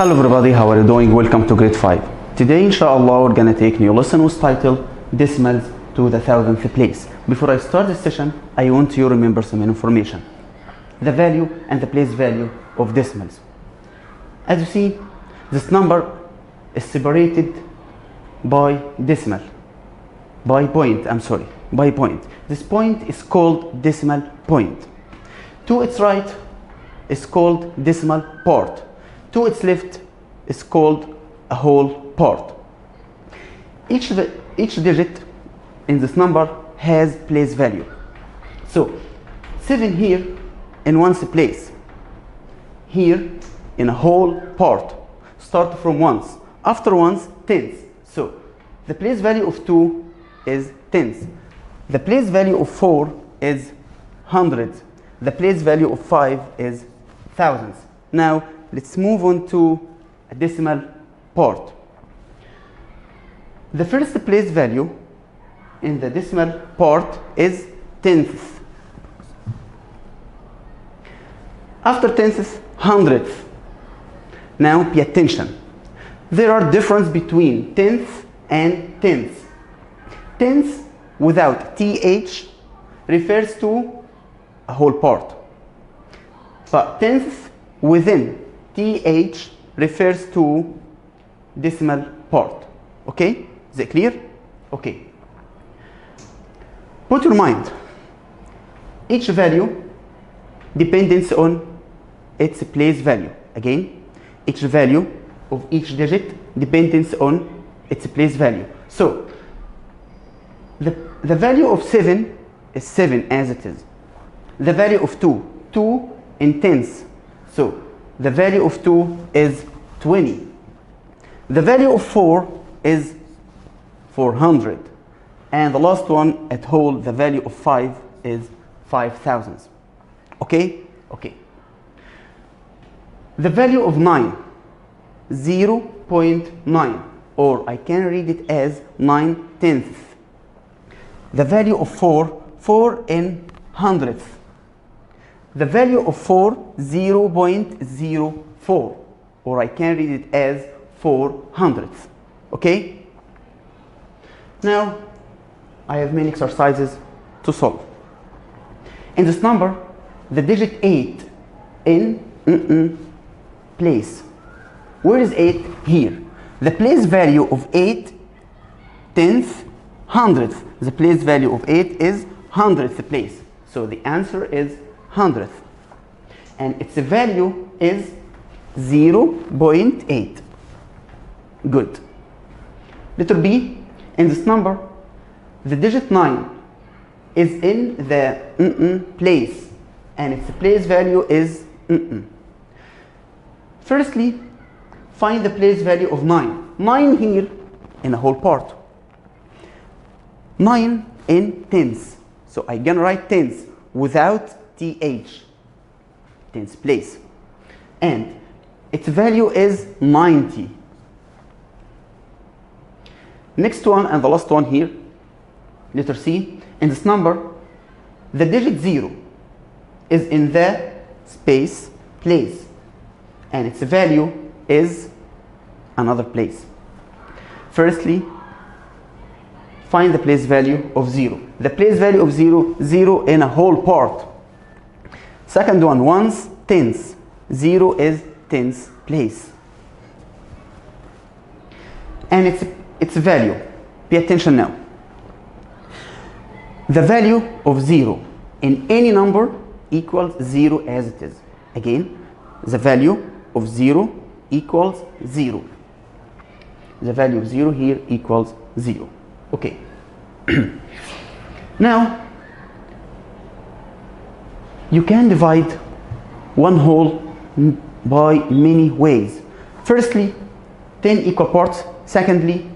Hello everybody, how are you doing? Welcome to grade 5. Today inshallah we're gonna take new lesson with title Decimals to the thousandth place. Before I start this session, I want you to remember some information. The value and the place value of decimals. As you see, this number is separated by decimal. By point. This point is called decimal point. To its right is called decimal part. To its left is called a whole part. Each digit in this number has place value. So 7 here in ones place, here in a whole part, start from ones, after ones tens. So the place value of 2 is tens, the place value of 4 is hundreds, the place value of 5 is thousands. Now let's move on to a decimal part. The first place value in the decimal part is tenths. After tenths, hundredths. Now pay attention. There are difference between tenths and tenths. Tenths without th refers to a whole part, but tenths within th refers to decimal part. Okay, is it clear? Okay, put your mind, each value depends on its place value. Again, each value of each digit depends on its place value. So the value of 7 is 7 as it is. The value of 2 in tens, so the value of 2 is 20. The value of 4 is 400. And the last one at whole, the value of 5 is 5,000. Okay? Okay. The value of 9, 0.9, or I can read it as 9 tenths. The value of 4 in hundredths. The value of 4, 0.04, or I can read it as 4 hundredths. Okay? Now, I have many exercises to solve. In this number, the digit 8 in place. Where is 8? Here. The place value of 8 tenths, hundredths. The place value of 8 is hundredth place. So the answer is hundredth, and its value is 0.8. Good. Letter B, in this number, the digit 9 is in the place, and its place value is Firstly, find the place value of 9. 9 here in a whole part. 9 in tens. So I can write tens without th, tens place, and its value is 90. Next one and the last one here, letter C, in this number, the digit 0 is in the space place, and its value is another place. Firstly, find the place value of 0. The place value of 0 in a whole part. Second one, ones, tens. 0 is tens place. And its value. Pay attention now. The value of 0 in any number equals 0 as it is. Again, the value of 0 equals 0. The value of 0 here equals 0. Okay. Now, you can divide one whole by many ways. Firstly, 10 equal parts. Secondly,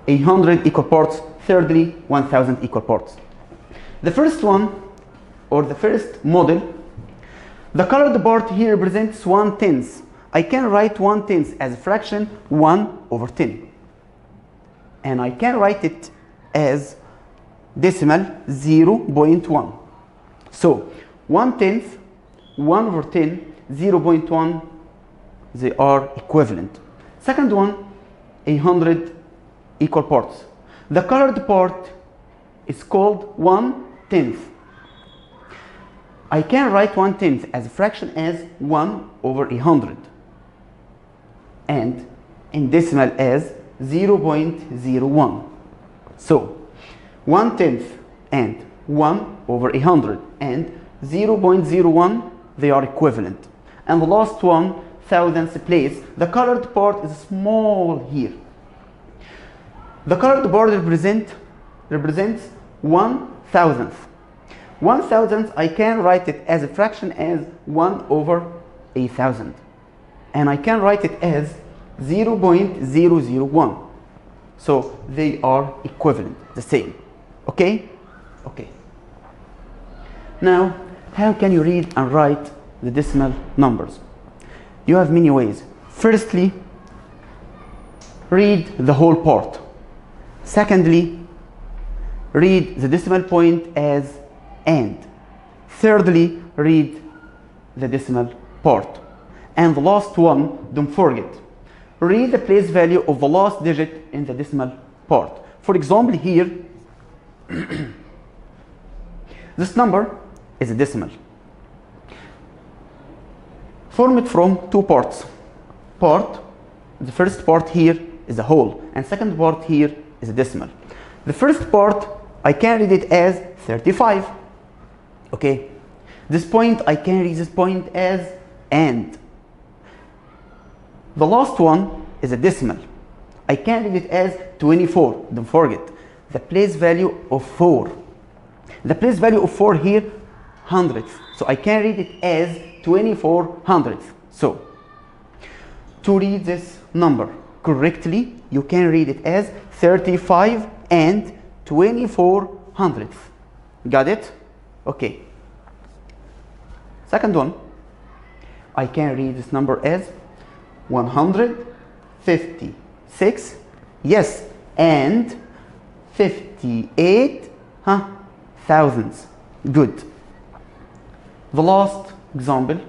100 equal parts. Thirdly, 1000 equal parts. The first one, or the first model, the colored part here represents 1/10. I can write 1/10 as a fraction 1/10. And I can write it as decimal 0.1. So 1/10, 1/10, 0.1 they are equivalent. Second one, 100 equal parts. The colored part is called 1/10. I can write 1/10 as a fraction as 1 over 100 and in decimal as 0.01. So 1/10 and 1 over 100 and 0.01, they are equivalent. And the last one, thousandths place, the colored part is small here. The colored part represents 1/1000th. 1/1000th, I can write it as a fraction as 1 over 1,000. And I can write it as 0.001. So they are equivalent, the same. Okay? Okay. Now, how can you read and write the decimal numbers? You have many ways. Firstly, read the whole part. Secondly, read the decimal point as and. Thirdly, read the decimal part. And the last one, don't forget, read the place value of the last digit in the decimal part. For example, here, this number is a decimal. Form it from two parts. The first part here is a whole, and second part here is a decimal. The first part, I can read it as 35. Okay. This point, I can read this point as and. The last one is a decimal. I can read it as 24. Don't forget the place value of 4. The place value of 4 here, hundredths. So I can read it as 24 hundredths. So to read this number correctly, you can read it as 35 and 24 hundredths. Got it? Okay. Second one, I can read this number as 156, yes, and 58 thousandths. Good. The last example,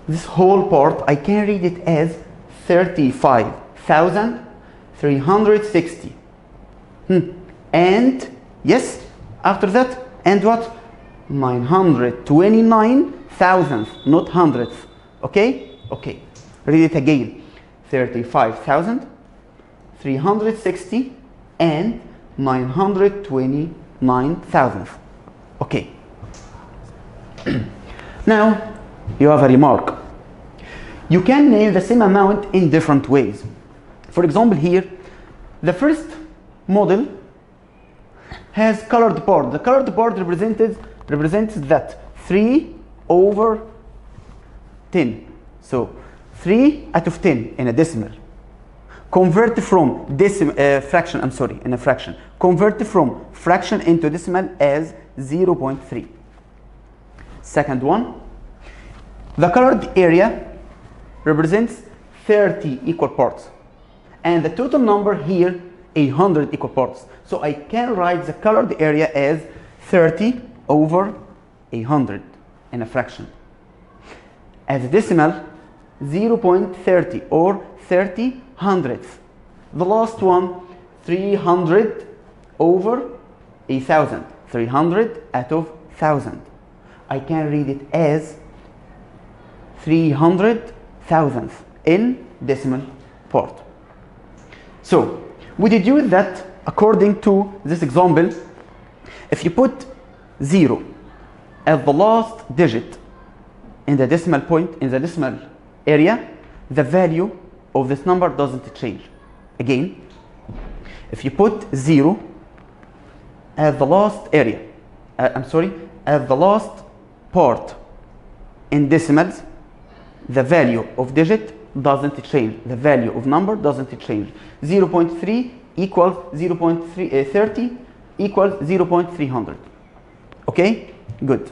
this whole part, I can read it as 35,360. And yes, after that, and what? 929 thousandths, not hundredths. Okay? Okay. Read it again. 35,360 and 929 thousandths. Okay. Now, you have a remark. You can name the same amount in different ways. For example, here, the first model has colored part. The colored part represents that 3 over 10. So 3 out of 10 in a decimal. Convert from fraction, I'm sorry, in a fraction. Convert from fraction into decimal as 0.3. Second one, the colored area represents 30 equal parts. And the total number here, 100 equal parts. So I can write the colored area as 30 over 100 in a fraction. As a decimal, 0.30 or 30 hundredths. The last one, 300 over 1,000. 300 out of 1,000. I can read it as 300 thousandths in decimal part. So we deduce that according to this example, if you put 0 as the last digit in the decimal point, in the decimal area, the value of this number doesn't change. Again, if you put 0 as the last area, as the last part in decimals, the value of digit doesn't change. The value of number doesn't change. 0.3 equals 0.30 equals 0.300. Okay? Good.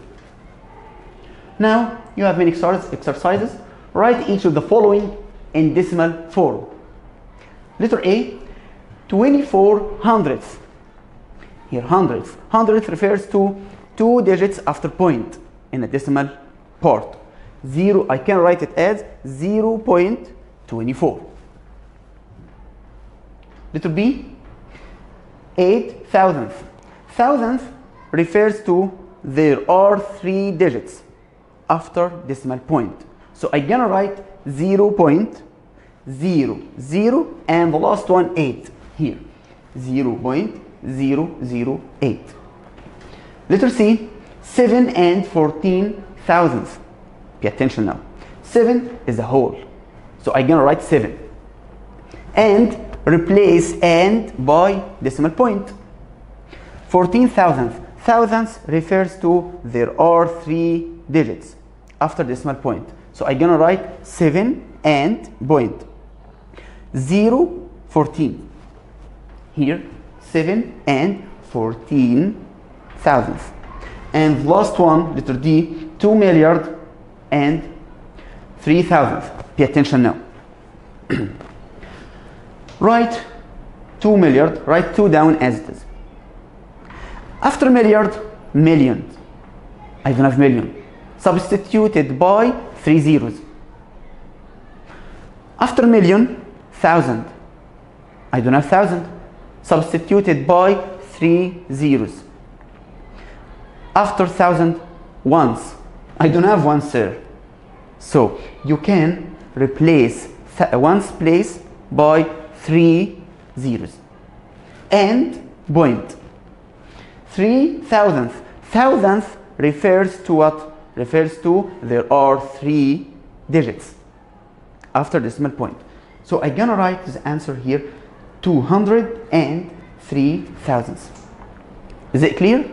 Now you have many exercises. Write each of the following in decimal form. Letter A, 24 hundredths. Here, hundredths. Hundredth refers to 2 digits after point in a decimal part. I can write it as 0.24. Letter B, 8 thousandths. Thousandth refers to there are 3 digits after decimal point. So I'm gonna write 0.00 and the last one 8 here. 0.008. Letter C, 7 and 14 thousandths. Pay attention now. 7 is a whole. So I'm gonna write 7. And replace and by decimal point. 14 thousandths. Thousandths refers to there are 3 digits after decimal point. So I'm gonna write 7 and point. 0, 14. Here, 7 and 14 thousandths. And last one, letter D, 2 milliard and 3 thousandths. Pay attention now. Write 2 milliard, write 2 down as it is. After milliard, million. I don't have million. Substituted by 3 zeros. After million, thousand. I don't have thousand. Substituted by 3 zeros. After thousand, ones. I don't have one, sir. So you can replace ones place by 3 zeros. And point. 3 thousandths. Thousandth refers to what? Refers to there are 3 digits after decimal point. So I'm gonna write the answer here, 203 thousandths. Is it clear?